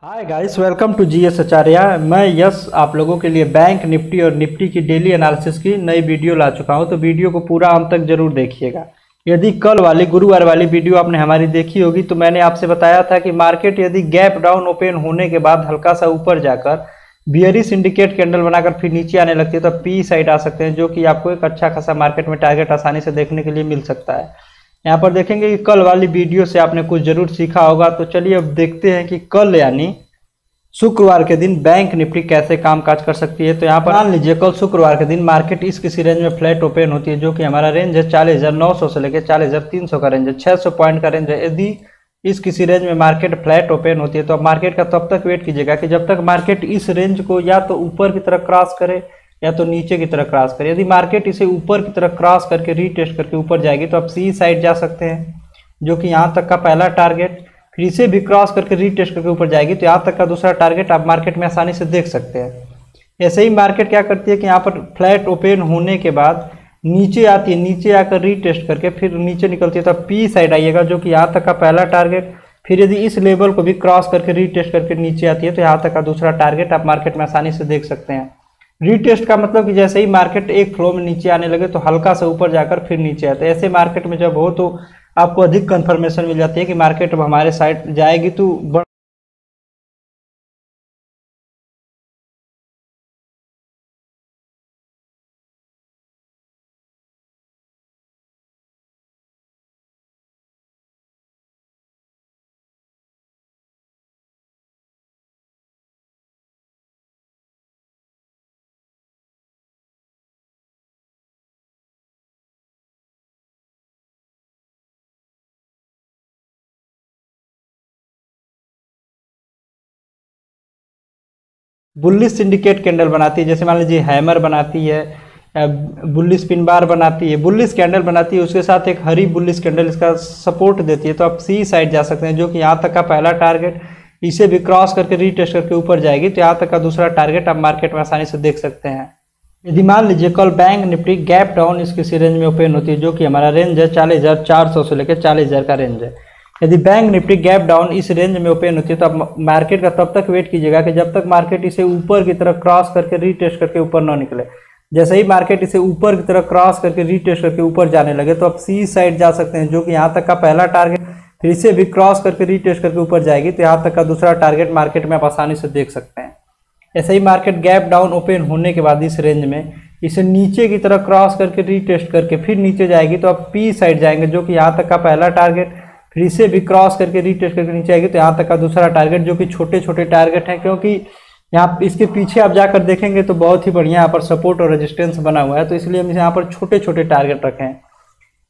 Hi guys, welcome to GS Acharya. मैं यश आप लोगों के लिए बैंक निफ्टी और निफ्टी की डेली एनालिसिस की नई वीडियो ला चुका हूं, तो वीडियो को पूरा अंत तक जरूर देखिएगा। यदि कल वाली गुरुवार वाली वीडियो आपने हमारी देखी होगी तो मैंने आपसे बताया था कि मार्केट यदि गैप डाउन ओपन होने के बाद हल्का सा ऊपर जाकर बियरिश इंडिकेट कैंडल बनाकर फिर नीचे आने लगती है तो पी साइड आ सकते हैं, जो कि आपको एक अच्छा खासा मार्केट में टारगेट आसानी से देखने के लिए मिल सकता है। यहाँ पर देखेंगे कि कल वाली वीडियो से आपने कुछ जरूर सीखा होगा। तो चलिए अब देखते हैं कि कल यानी शुक्रवार के दिन बैंक निफ्टी कैसे कामकाज कर सकती है। तो यहाँ पर मान लीजिए कल शुक्रवार के दिन मार्केट इस किसी रेंज में फ्लैट ओपन होती है, जो कि हमारा रेंज है 40,900 से लेकर 40,300 का रेंज है, 600 पॉइंट का रेंज है। यदि इस किसी रेंज में मार्केट फ्लैट ओपन होती है तो आप मार्केट का तब तक वेट कीजिएगा कि जब तक मार्केट इस रेंज को या तो ऊपर की तरफ क्रॉस करे या तो नीचे की तरफ क्रॉस करे। यदि मार्केट इसे ऊपर की तरफ क्रॉस करके रीटेस्ट करके ऊपर जाएगी तो आप सी साइड जा सकते हैं, जो कि यहाँ तक का पहला टारगेट। फिर इसे भी क्रॉस करके रीटेस्ट करके ऊपर जाएगी तो यहाँ तक का दूसरा टारगेट आप मार्केट में आसानी से देख सकते हैं। ऐसे ही मार्केट क्या करती है कि यहाँ पर फ्लैट ओपन होने के बाद नीचे आती है, नीचे आकर रीटेस्ट करके फिर नीचे निकलती है तो पी साइड आइएगा, जो कि यहाँ तक का पहला टारगेट। फिर यदि इस लेवल को भी क्रॉस करके रीटेस्ट करके नीचे आती है तो यहाँ तक का दूसरा टारगेट आप मार्केट में आसानी से देख सकते हैं। रीटेस्ट का मतलब कि जैसे ही मार्केट एक फ्लो में नीचे आने लगे तो हल्का सा ऊपर जाकर फिर नीचे आते हैं। ऐसे मार्केट में जब हो तो आपको अधिक कंफर्मेशन मिल जाती है कि मार्केट अब हमारे साइड जाएगी तो बुल्लिश सिंडिकेट कैंडल बनाती है। जैसे मान लीजिए हैमर बनाती है, बुल्लिश पिन बार बनाती है, बुल्लिश कैंडल बनाती है, उसके साथ एक हरी बुल्लिश कैंडल इसका सपोर्ट देती है तो आप सी साइड जा सकते हैं, जो कि यहाँ तक का पहला टारगेट। इसे भी क्रॉस करके रीटेस्ट करके ऊपर जाएगी तो यहाँ तक का दूसरा टारगेट आप मार्केट में आसानी से देख सकते हैं। यदि मान लीजिए कल बैंक निफ्टी गैप डाउन इस किसी रेंज में ओपन होती है, जो कि हमारा रेंज है 40,400 से लेकर 40,000 का रेंज है। यदि बैंक निफ्टी गैप डाउन इस रेंज में ओपन होती है तो आप मार्केट का तब तक वेट कीजिएगा कि जब तक मार्केट इसे ऊपर की तरफ क्रॉस करके रीटेस्ट करके ऊपर ना निकले। जैसे ही मार्केट इसे ऊपर की तरफ क्रॉस करके रीटेस्ट करके ऊपर जाने लगे तो आप सी साइड जा सकते हैं, जो कि यहाँ तक का पहला टारगेट। फिर इसे भी क्रॉस करके रीटेस्ट करके ऊपर जाएगी तो यहाँ तक का दूसरा टारगेट मार्केट में आप आसानी से देख सकते हैं। ऐसे ही मार्केट गैप डाउन ओपन होने के बाद इस रेंज में इसे नीचे की तरफ क्रॉस करके रीटेस्ट करके फिर नीचे जाएगी तो आप पी साइड जाएंगे, जो कि यहाँ तक का पहला टारगेट। फिर इसे भी क्रॉस करके रीटेस्ट करके नीचे आएगी तो यहाँ तक का दूसरा टारगेट, जो कि छोटे छोटे टारगेट हैं, क्योंकि यहाँ इसके पीछे आप जाकर देखेंगे तो बहुत ही बढ़िया यहाँ पर सपोर्ट और रेजिस्टेंस बना हुआ है, तो इसलिए हम यहाँ पर छोटे छोटे टारगेट रखे हैं।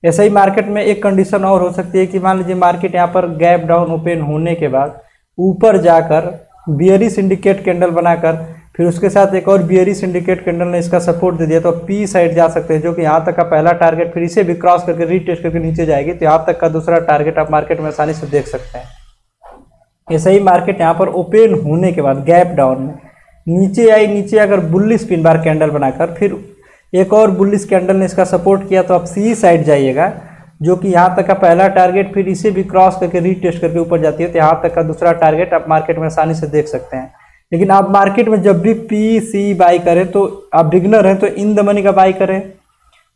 ऐसे ही मार्केट में एक कंडीशन और हो सकती है कि मान लीजिए मार्केट यहाँ पर गैप डाउन ओपन होने के बाद ऊपर जाकर बियरिश इंडिकेट कैंडल बनाकर फिर उसके साथ एक और बियरिश इंडिकेट कैंडल ने इसका सपोर्ट दे दिया तो पी साइड जा सकते हैं, जो कि यहाँ तक का पहला टारगेट। फिर इसे भी क्रॉस करके रीटेस्ट करके नीचे जाएगी तो यहाँ तक का दूसरा टारगेट आप मार्केट में आसानी से देख सकते हैं। ऐसे ही मार्केट यहाँ पर ओपन होने के बाद गैप डाउन में नीचे आई, नीचे अगर बुल्लिश पिन बार कैंडल बनाकर फिर एक और बुल्लिश कैंडल ने इसका सपोर्ट किया तो आप सी साइड जाइएगा, जो कि यहाँ तक का पहला टारगेट। फिर इसे भी क्रॉस करके रीटेस्ट करके ऊपर जाती है तो यहाँ तक का दूसरा टारगेट आप मार्केट में आसानी से देख सकते हैं। लेकिन आप मार्केट में जब भी पी सी बाई करें तो आप बिगनर हैं तो इन द मनी का बाई करें।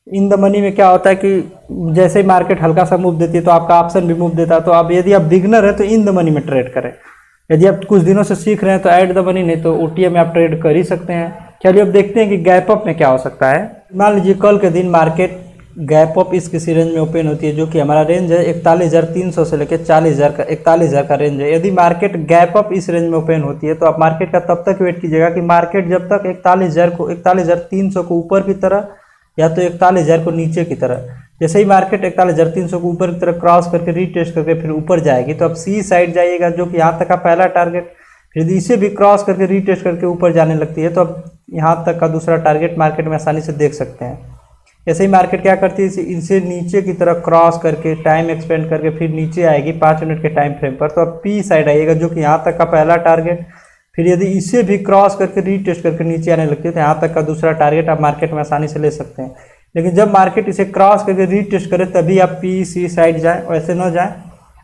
इन द मनी में क्या होता है कि जैसे ही मार्केट हल्का सा मूव देती है तो आपका ऑप्शन भी मूव देता है, तो आप यदि आप बिगनर हैं तो इन द मनी में ट्रेड करें। यदि आप कुछ दिनों से सीख रहे हैं तो ऐड द मनी, नहीं तो ओटीएम में आप ट्रेड कर ही सकते हैं। चलिए अब देखते हैं कि गैप अप में क्या हो सकता है। मान लीजिए कल के दिन मार्केट गैप अप इस किसी रेंज में ओपन होती है, जो कि हमारा रेंज है 41,300 से लेकर 40,000 का 41,000 का रेंज है। यदि मार्केट गैप अप इस रेंज में ओपन होती है तो आप मार्केट का तब तक वेट कीजिएगा कि मार्केट जब तक 41,300 को ऊपर की तरह या तो 41,000 को नीचे की तरह, जैसे ही मार्केट 41,300 को ऊपर की तरफ क्रॉस करके रीटेस्ट करके फिर ऊपर जाएगी तो आप सी साइड जाइएगा, जो कि यहाँ तक का पहला टारगेट। फिर इसे भी क्रॉस करके रीटेस्ट करके ऊपर जाने लगती है तो आप यहाँ तक का दूसरा टारगेट मार्केट में आसानी से देख सकते हैं। ऐसे ही मार्केट क्या करती है, इसे नीचे की तरफ क्रॉस करके टाइम एक्सपेंड करके फिर नीचे आएगी 5 मिनट के टाइम फ्रेम पर, तो आप पी साइड आइएगा, जो कि यहाँ तक का पहला टारगेट। फिर यदि इसे भी क्रॉस करके रीटेस्ट करके नीचे आने लगती है तो यहाँ तक का दूसरा टारगेट आप मार्केट में आसानी से ले सकते हैं। लेकिन जब मार्केट इसे क्रॉस करके रीटेस्ट करे तभी आप पी सी साइड जाएँ, वैसे न जाएँ।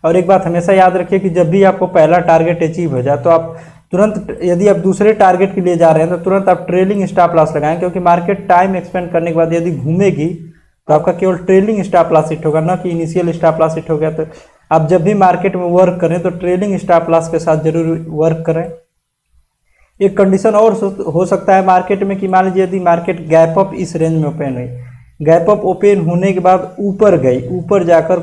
और एक बात हमेशा याद रखिए कि जब भी आपको पहला टारगेट अचीव हो जाए तो आप तुरंत, यदि आप दूसरे टारगेट के लिए जा रहे हैं तो तुरंत आप ट्रेलिंग स्टॉप लॉस लगाएं, क्योंकि मार्केट टाइम एक्सपेंड करने के बाद यदि घूमेगी तो आपका केवल ट्रेलिंग स्टॉप लॉस हिट होगा, ना कि इनिशियल स्टॉप लॉस हिट हो गया। तो आप जब भी मार्केट में वर्क करें तो ट्रेलिंग स्टॉप लॉस के साथ जरूर वर्क करें। एक कंडीशन और हो सकता है मार्केट में कि मान लीजिए यदि मार्केट गैप अप इस रेंज में ओपन हुई, गैप अप ओपन होने के बाद ऊपर गई, ऊपर जाकर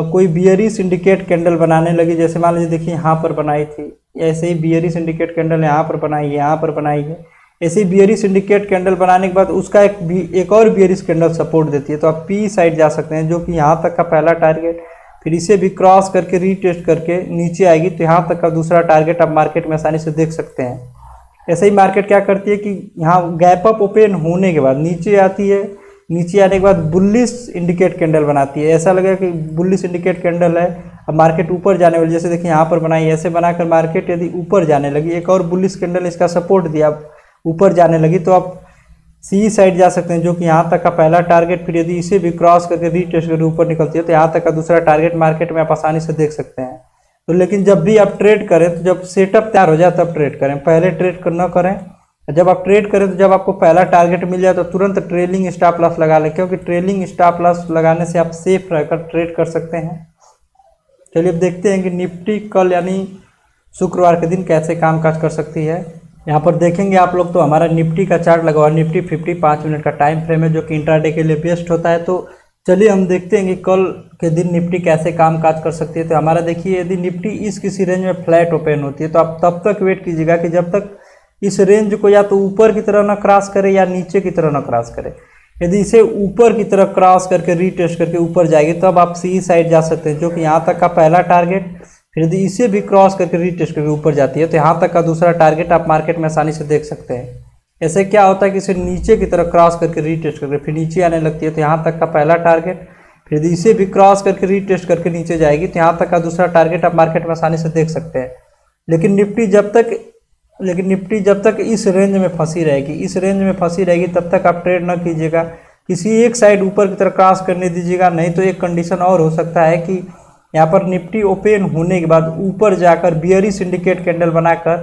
कोई बियरिश इंडिकेट कैंडल बनाने लगी, जैसे मान लीजिए देखिए यहाँ पर बनाई थी, ऐसे ही बियरिश इंडिकेट कैंडल यहाँ पर बनाई है, यहाँ पर बनाई है, ऐसे ही बियरिश इंडिकेट कैंडल बनाने के बाद उसका एक और बियरिश कैंडल सपोर्ट देती है, तो आप पी साइड जा सकते हैं, जो कि यहाँ तक का पहला टारगेट, फिर इसे भी क्रॉस करके रीटेस्ट करके नीचे आएगी तो यहाँ तक का दूसरा टारगेट आप मार्केट में आसानी से देख सकते हैं। ऐसे ही मार्केट क्या करती है कि यहाँ गैप अप ओपन होने के बाद नीचे आती है, नीचे आने के बाद बुलिश इंडिकेट कैंडल बनाती है, ऐसा लगेगा कि बुलिश इंडिकेट कैंडल है, अब मार्केट ऊपर जाने वाली, जैसे देखिए यहाँ पर बनाई, ऐसे बनाकर मार्केट यदि ऊपर जाने लगी, एक और बुलिश कैंडल इसका सपोर्ट दिया, ऊपर जाने लगी, तो आप सी साइड जा सकते हैं, जो कि यहाँ तक का पहला टारगेट, फिर यदि इसे भी क्रॉस करके रीटेस्ट करके ऊपर निकलती है तो यहाँ तक का दूसरा टारगेट मार्केट में आप आसानी से देख सकते हैं। तो लेकिन जब भी आप ट्रेड करें तो जब सेटअप तैयार हो जाए तब ट्रेड करें, पहले ट्रेड न करें। जब आप ट्रेड करें तो जब आपको पहला टारगेट मिल जाए तो तुरंत ट्रेलिंग स्टॉप लॉस लगा लें, क्योंकि ट्रेलिंग स्टॉप लॉस लगाने से आप सेफ रहकर ट्रेड कर सकते हैं। चलिए अब देखते हैं कि निफ्टी कल यानी शुक्रवार के दिन कैसे कामकाज कर सकती है। यहाँ पर देखेंगे आप लोग तो हमारा निफ्टी का चार्ट लगा हुआ, निफ्टी 50 5 मिनट का टाइम फ्रेम है, जो कि इंट्राडे के लिए बेस्ट होता है। तो चलिए हम देखते हैं कि कल के दिन निफ्टी कैसे कामकाज कर सकती है। तो हमारा देखिए, यदि निफ्टी इस किसी रेंज में फ्लैट ओपन होती है तो आप तब तक वेट कीजिएगा कि जब तक इस रेंज को या तो ऊपर की तरह ना क्रॉस करे या नीचे की तरह ना क्रॉस करे। यदि इसे ऊपर की तरफ क्रॉस करके रीटेस्ट करके ऊपर जाएगी तब आप सी साइड जा सकते हैं, जो कि यहाँ तक का पहला टारगेट, फिर यदि इसे भी क्रॉस करके रीटेस्ट करके ऊपर जाती है तो यहाँ तक का दूसरा टारगेट आप मार्केट में आसानी से देख सकते हैं। ऐसे क्या होता है कि इसे नीचे की तरफ क्रॉस करके रीटेस्ट करके फिर नीचे आने लगती है तो यहाँ तक का पहला टारगेट, फिर यदि इसे भी क्रॉस करके रीटेस्ट करके नीचे जाएगी तो यहाँ तक का दूसरा टारगेट आप मार्केट में आसानी से देख सकते हैं। लेकिन निफ्टी जब तक इस रेंज में फंसी रहेगी तब तक आप ट्रेड न कीजिएगा, किसी एक साइड ऊपर की तरफ क्रॉस करने दीजिएगा। नहीं तो एक कंडीशन और हो सकता है कि यहाँ पर निफ्टी ओपन होने के बाद ऊपर जाकर बियरिश इंडिकेट कैंडल बनाकर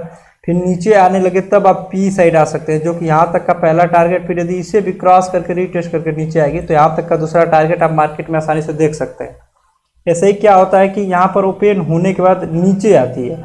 फिर नीचे आने लगे, तब आप पी साइड आ सकते हैं, जो कि यहाँ तक का पहला टारगेट, फिर यदि इसे भी क्रॉस करके रीटेस्ट करके नीचे आएगी तो यहाँ तक का दूसरा टारगेट आप मार्केट में आसानी से देख सकते हैं। ऐसे ही क्या होता है कि यहाँ पर ओपन होने के बाद नीचे आती है,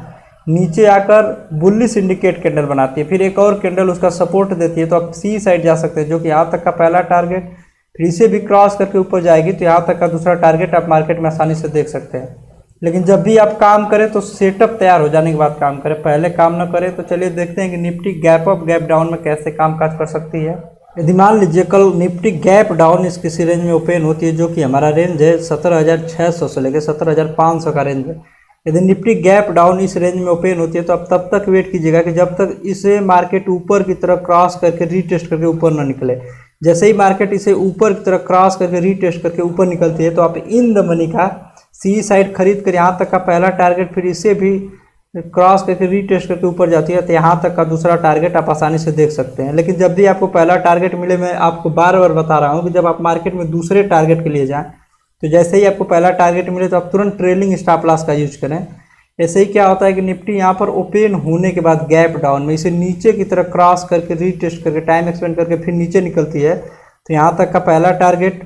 नीचे आकर बुलिश इंडिकेट कैंडल बनाती है, फिर एक और कैंडल उसका सपोर्ट देती है, तो आप सी साइड जा सकते हैं, जो कि यहाँ तक का पहला टारगेट, फिर इसे भी क्रॉस करके ऊपर जाएगी तो यहाँ तक का दूसरा टारगेट आप मार्केट में आसानी से देख सकते हैं। लेकिन जब भी आप काम करें तो सेटअप तैयार हो जाने के बाद काम करें, पहले काम न करें। तो चलिए देखते हैं कि Nifty gap up gap down में कैसे कामकाज कर सकती है। यदि मान लीजिए कल निफ्टी गैप डाउन इस किसी रेंज में ओपन होती है, जो कि हमारा रेंज है 17,600 से लेकर 17,500 का रेंज है। यदि निफ्टी गैप डाउन इस रेंज में ओपन होती है तो आप तब तक वेट कीजिएगा कि जब तक इसे मार्केट ऊपर की तरफ क्रॉस करके रीटेस्ट करके ऊपर ना निकले। जैसे ही मार्केट इसे ऊपर की तरफ क्रॉस करके रीटेस्ट करके ऊपर निकलती है तो आप इन द मनी का सी साइड खरीद कर यहाँ तक का पहला टारगेट, फिर इसे भी क्रॉस करके रीटेस्ट करके ऊपर जाती है तो यहाँ तक का दूसरा टारगेट आप आसानी से देख सकते हैं। लेकिन जब भी आपको पहला टारगेट मिले, मैं आपको बार बार बता रहा हूँ कि जब आप मार्केट में दूसरे टारगेट के लिए जाएं तो जैसे ही आपको पहला टारगेट मिले तो आप तुरंत ट्रेलिंग स्टॉप लॉस का यूज करें। ऐसे ही क्या होता है कि निफ्टी यहाँ पर ओपन होने के बाद गैप डाउन में इसे नीचे की तरफ क्रॉस करके रीटेस्ट करके टाइम एक्सपेंड करके फिर नीचे निकलती है तो यहाँ तक का पहला टारगेट,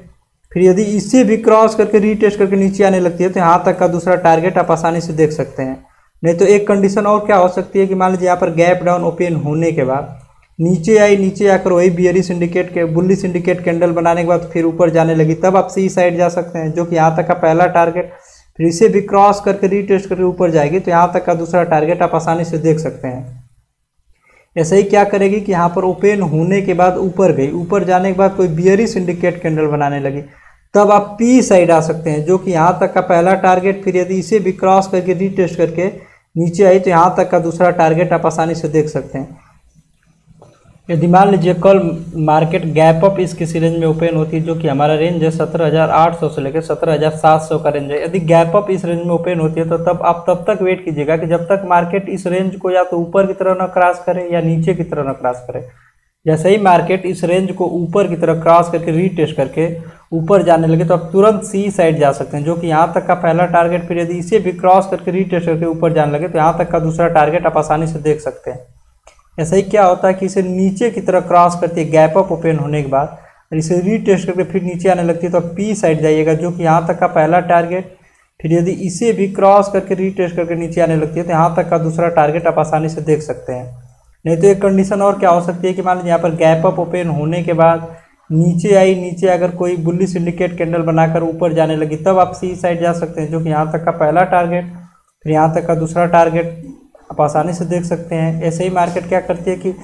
फिर यदि इसे भी क्रॉस करके रीटेस्ट करके नीचे आने लगती है तो यहाँ तक का दूसरा टारगेट आप आसानी से देख सकते हैं। नहीं तो एक कंडीशन और क्या हो सकती है कि मान लीजिए यहाँ पर गैप डाउन ओपन होने के बाद नीचे आई, नीचे आकर वही बियरिश इंडिकेट के बुलिश इंडिकेट कैंडल बनाने के बाद फिर ऊपर जाने लगी, तब आप सी साइड जा सकते हैं, जो कि यहाँ तक का पहला टारगेट, फिर इसे भी क्रॉस करके रीटेस्ट करके ऊपर जाएगी तो यहाँ तक का दूसरा टारगेट आप आसानी से देख सकते हैं। ऐसे ही क्या करेगी कि यहाँ पर ओपन होने के बाद ऊपर गई, ऊपर जाने के बाद कोई बियरिश इंडिकेट कैंडल बनाने लगी, तब आप पी साइड आ सकते हैं, जो कि यहाँ तक का पहला टारगेट, फिर यदि इसे भी क्रॉस करके रीटेस्ट करके नीचे आई तो यहाँ तक का दूसरा टारगेट आप आसानी से देख सकते हैं। यदि मान लीजिए कल मार्केट गैप अप इस किसी रेंज में ओपन होती है, जो कि हमारा रेंज है 17,800 से लेकर 17,700 का रेंज है, यदि गैप अप इस रेंज में ओपन होती है तो तब आप तब तक वेट कीजिएगा कि जब तक मार्केट इस रेंज को या तो ऊपर की तरफ ना क्रॉस करे या नीचे की तरफ ना क्रॉस करे। जैसे ही मार्केट इस रेंज को ऊपर की तरफ क्रॉस करके रीटेस्ट करके ऊपर जाने लगे तो आप तुरंत सी साइड जा सकते हैं, जो कि यहाँ तक का पहला टारगेट। फिर यदि इसे भी क्रॉस करके रीटेस्ट करके ऊपर जाने लगे तो यहाँ तक का दूसरा टारगेट आप आसानी से देख सकते हैं। ऐसा ही क्या होता है कि इसे नीचे की तरह क्रॉस करती है गैप अप ओपन होने के बाद, और इसे रीटेस्ट करके फिर नीचे आने लगती है तो आप पी साइड जाइएगा, जो कि यहाँ तक का पहला टारगेट। फिर यदि इसे भी क्रॉस करके रीटेस्ट करके नीचे आने लगती है तो यहाँ तक का दूसरा टारगेट आप आसानी से देख सकते हैं। नहीं तो एक कंडीशन और क्या हो सकती है कि मान लीजिए यहाँ पर गैप अप ओपन होने के बाद नीचे आई, नीचे अगर कोई बुलिश सिंडिकेट कैंडल बनाकर ऊपर जाने लगी तब आप सी साइड जा सकते हैं, जो कि यहाँ तक का पहला टारगेट, फिर यहाँ तक का दूसरा टारगेट आप आसानी से देख सकते हैं। ऐसे ही मार्केट क्या करती है कि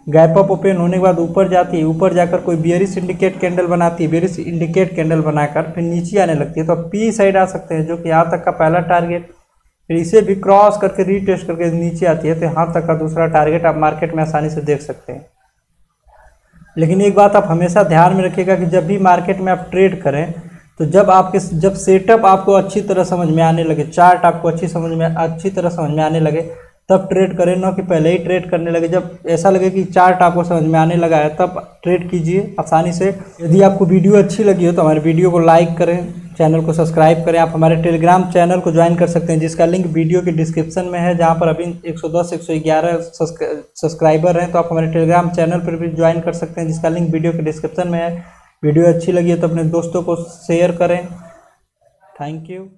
गैप अप ओपन होने के बाद ऊपर जाती है, ऊपर जाकर कोई बेयरिश इंडिकेट कैंडल बनाती है, बेयरिश इंडिकेट कैंडल बनाकर फिर नीचे आने लगती है तो आप पी साइड आ सकते हैं, जो कि यहाँ तक का पहला टारगेट। फिर इसे भी क्रॉस करके रीटेस्ट करके नीचे आती है तो यहाँ तक का दूसरा टारगेट आप मार्केट में आसानी से देख सकते हैं। लेकिन एक बात आप हमेशा ध्यान में रखिएगा कि जब भी मार्केट में आप ट्रेड करें तो जब सेटअप आपको अच्छी तरह समझ में आने लगे, चार्ट आपको अच्छी तरह समझ में आने लगे तब ट्रेड करें, ना कि पहले ही ट्रेड करने लगे। जब ऐसा लगे कि चार्ट आपको समझ में आने लगा है तब ट्रेड कीजिए आसानी से। यदि आपको वीडियो अच्छी लगी हो तो हमारे वीडियो को लाइक करें, चैनल को सब्सक्राइब करें। आप हमारे टेलीग्राम चैनल को ज्वाइन कर सकते हैं, जिसका लिंक वीडियो के डिस्क्रिप्शन में है, जहां पर अभी 110-111 सब्सक्राइबर हैं। तो आप हमारे टेलीग्राम चैनल पर भी ज्वाइन कर सकते हैं, जिसका लिंक वीडियो के डिस्क्रिप्शन में है। वीडियो अच्छी लगी है तो अपने दोस्तों को शेयर करें। Thank you.